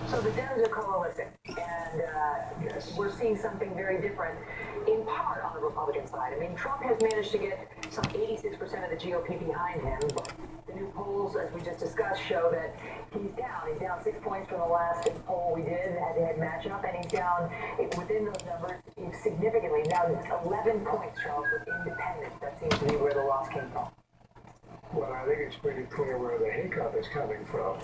So the Dems are coalescing, and Yes. we're seeing something very different, in part on the Republican side. I mean, Trump has managed to get some 86% of the GOP behind him, but the new polls, as we just discussed, show that he's down. He's down 6 points from the last poll we did, head-to-head matchup, and he's down within those numbers significantly. Now, 11 points, Charles, with independents. That seems to be where the loss came from. Well, I think it's pretty clear where the hiccup is coming from,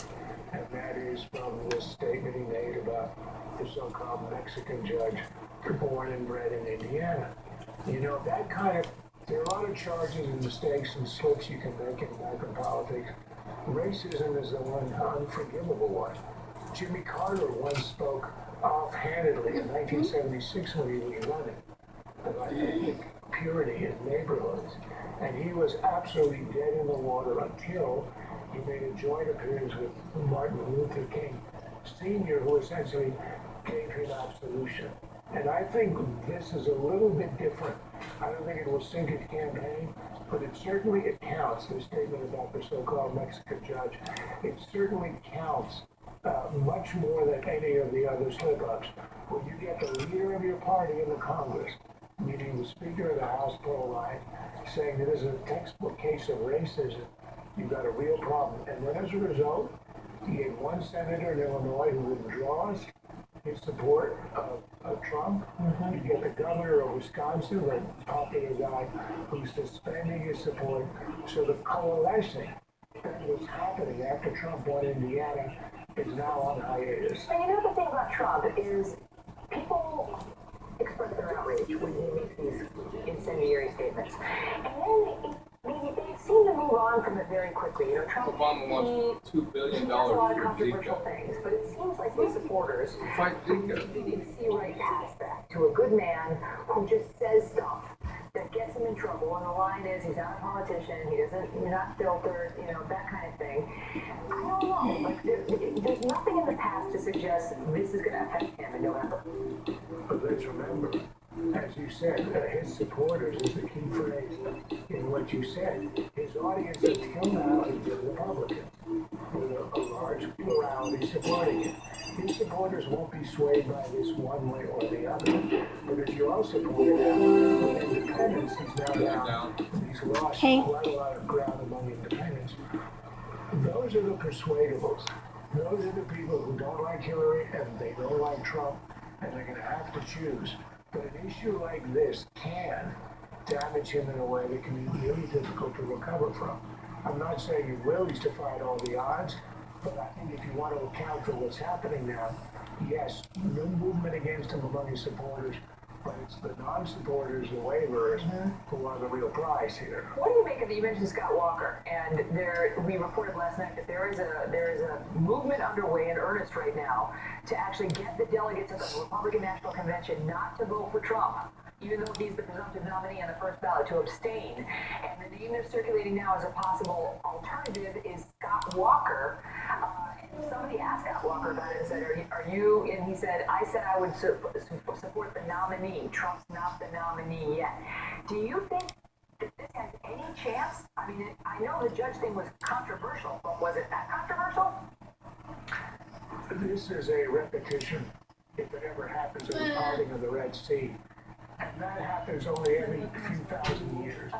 and that is from this statement he made about the so-called Mexican judge born and bred in Indiana. You know, that kind of, there are a lot of charges and mistakes and slips you can make in American politics. Racism is the one unforgivable one. Jimmy Carter once spoke offhandedly in 1976 when he was running about ethnic purity in neighborhoods. And he was absolutely dead in the water until he made a joint appearance with Martin Luther King Sr., who essentially gave him absolution. And I think this is a little bit different. I don't think it will sink his campaign, but it certainly counts, the statement about the so-called Mexican judge. It certainly counts much more than any of the other slip-ups. When you get the leader of your party in the Congress, meaning the Speaker of the House, Paul Ryan, saying that this is a textbook case of racism, you've got a real problem. And then as a result, you get one senator in Illinois who withdraws his support of Trump. You get the governor of Wisconsin, a popular guy, who's suspending his support. So the coalescing that was happening after Trump won Indiana is now on hiatus. And you know the thing about Trump is people express their outrage when he makes these incendiary statements. And then they seem to move on from it very quickly. You know, Trump, Obama wants $2 billion he has a lot of for controversial Zika. things, but it seems like his supporters Fight Zika. can see right past that to a good man who just says stuff that gets him in trouble. And the line is, he's not a politician, he's not filtered, you know, that kind of thing. I don't know. Like, there's nothing in the past to suggest this is going to affect him in November. But let's remember, as you said, his supporters is the key phrase in what you said. His audience until now has been Republicans, with a large plurality supporting him. His supporters won't be swayed by this one way or the other. But as you also pointed out, with independents, he's now down. He's lost quite a lot of ground among independents. Those are the persuadables. Those are the people who don't like Hillary and they don't like Trump, and they're going to have to choose. But an issue like this can damage him in a way that can be really difficult to recover from. I'm not saying he will, he's defied all the odds, but I think if you want to account for what's happening now, yes, no movement against him among his supporters, but it's the non-supporters, the waivers, who are the real prize here. What do you make of it? You mentioned Scott Walker, and we reported last night that there is a movement underway in earnest right now to actually get the delegates of the Republican National Convention not to vote for Trump, even though he's the presumptive nominee on the first ballot, to abstain. And the name they're circulating now as a possible alternative is Scott Walker. And somebody asked Scott Walker about it and said, are you, and he said, I said I would support the nominee. Trump's not the nominee yet. Do you think that this has any chance? I mean, I know the judge thing was controversial, but was it that controversial? This is a repetition, if it ever happens, of the parting of the Red Sea. And that happens only every few thousand years.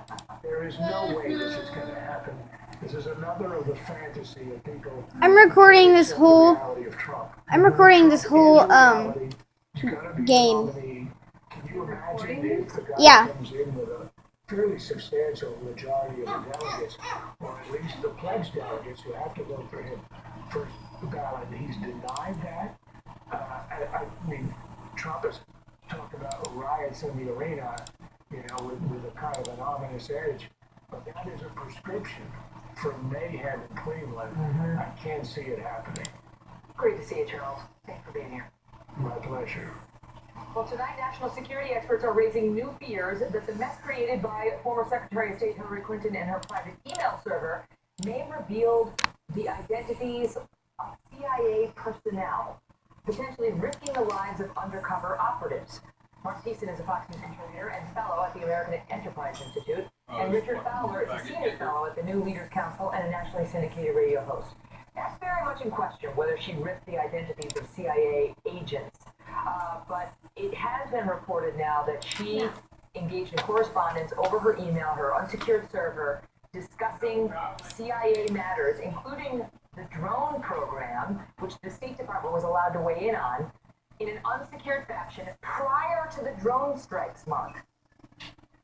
There is no way this is going to happen. This is another of the fantasy of people. I'm recording this whole game. Can you imagine if the guy Yeah. comes in with a fairly substantial majority of the delegates, or at least the pledged delegates who have to vote for him first ballot, he's denied that? I mean, Trump has talked about riots in the arena, you know, with a kind of an ominous edge, but that is a prescription for mayhem in Cleveland. I can't see it happening. Great to see you, Charles. Thanks for being here. My pleasure. Well, tonight, national security experts are raising new fears that the mess created by former Secretary of State Hillary Clinton and her private email server may have revealed the identities of CIA personnel, potentially risking the lives of undercover operatives. Mark Thiessen is a Fox News contributor and fellow at the American Enterprise Institute, and Richard Fowler is a senior fellow at the New Leaders Council and a nationally syndicated radio host. That's very much much in question whether she risked the identities of CIA agents. But it has been reported now that she engaged in correspondence over her email, her unsecured server, discussing CIA matters, including the drone program, which the State Department was allowed to weigh in on, in an unsecured fashion prior to the drone strikes, Mark.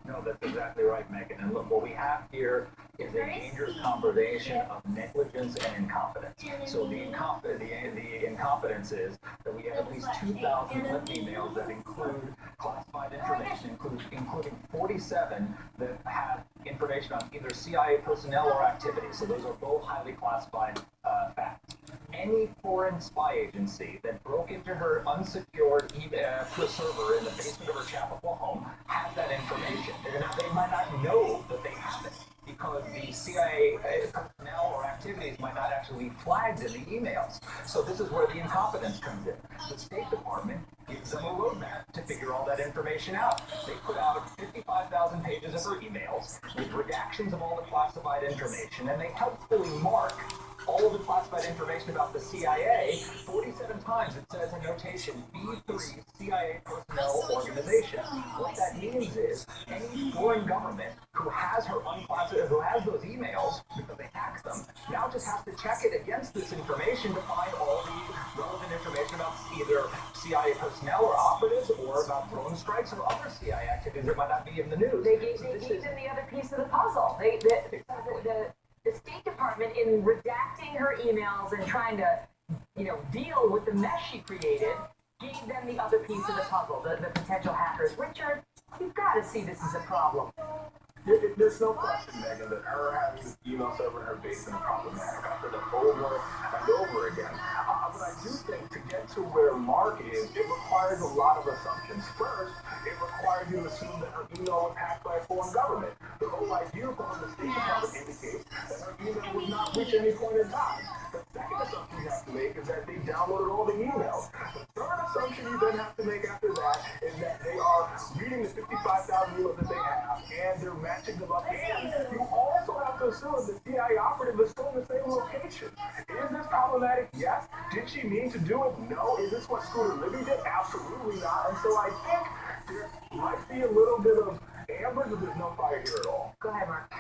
No, that's exactly right, Megan. And look, what we have here is a dangerous combination of negligence and incompetence. So the incompetence is that we have at least 2,000 flip emails that include classified information, including 47 that have information on either CIA personnel or activities. So those are both highly classified facts. Any foreign spy agency that broke into her unsecured server in the basement of her Chapel Hill home has that information. Now, they might not know that they have it because the CIA personnel or activities might not actually be flagged in the emails. So this is where the incompetence comes in. The State Department gives them a roadmap to figure all that information out. They put out 55,000 pages of her emails with redactions of all the classified information, and they helpfully mark all of the classified information about the CIA. 47 times it says a notation B3 CIA personnel organization. What that means is any foreign government who has her unclassified, who has those emails because they hacked them, now just has to check it against this information to find all the relevant information about either CIA personnel or operatives or about drone strikes or other CIA activities that might not be in the news. They gave them the other piece of the puzzle. The State Department, in redacting her emails and trying to, deal with the mess she created, gave them the other piece of the puzzle, the potential hackers. Richard, you've got to see this as a problem. There's no question, Megan, that her having this email server in her basement is problematic. I've heard it over and over again. But I do think to get to where Mark is, it requires a lot of assumptions. First, it requires you to assume that her email was hacked by a foreign government. The whole idea from the State Department indicates that her email was not reached at any point in time. The second assumption you have to make is that they downloaded all the emails. The third assumption you then have to make after that is that they are reading the 55,000 emails that they have, and they're matching them up. And you also have to assume the CIA operative is still in the same location. Is this problematic? Yes. Did she mean to do it? No. Is this what Scooter Libby did? Absolutely not. And so I think there might be a little bit of amber, but there's no fire here at all. Go ahead, Mark.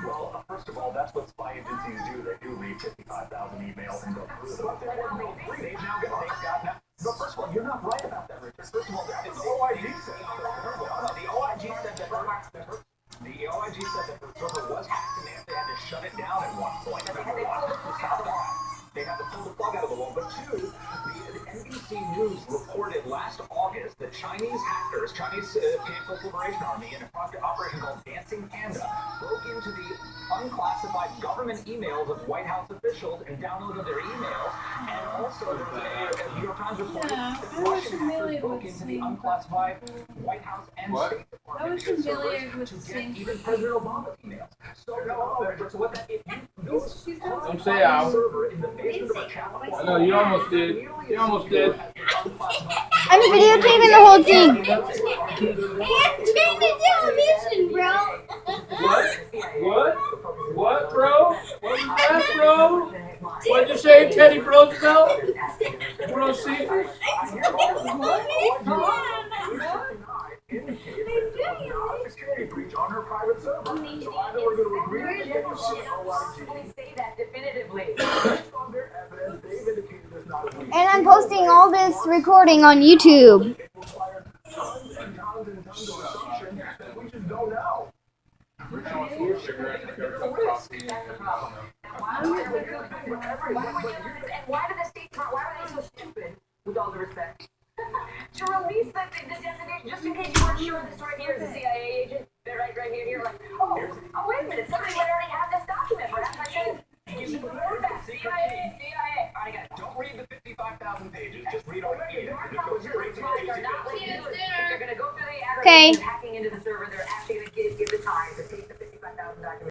Well, first of all, that's what spy agencies do. They do read 55,000 emails and go through them. But they've got but first of all, you're not right about that, Richard. First of all, the OIG said that the OIG said that her server was hacked and they had to shut it down at one point. Number one, to stop that. They had to pull the plug out of the wall. But two, the NBC News reported last August that Chinese hackers, Chinese People's Liberation Army, in a operation called Dancing Panda, broke into the unclassified government emails of White House officials and downloaded their emails. And also, the New York Times reported that Russian hackers broke into the unclassified White House and State Department servers to get even President Obama's emails. So, Richard, so what that if you Don't say out. server in the basement of a Chapel Hill. I know, you almost did. You almost did. I'm videotaping the whole thing. Turn the television, bro. What, bro? What was that, bro? What'd you say, Teddy Roosevelt? Bro, see? Security breach on her private server. So either we're going to agree Where with did it they or say that definitively? based on their evidence, they've indicated there's not a breach. And I'm posting all this recording on YouTube. It requires tons and tons and tons of assumption that we just don't know. Why did the State Department, why are they so stupid, with all due respect, to release the designation, just in case you weren't sure this right here is a CIA agent? They're right here, like, oh, wait a minute, somebody might already have this document, perhaps I should give the word back, CIA, I got it. Don't read the 55,000 pages. Just read all the emails. They're gonna go through the Okay. aggregation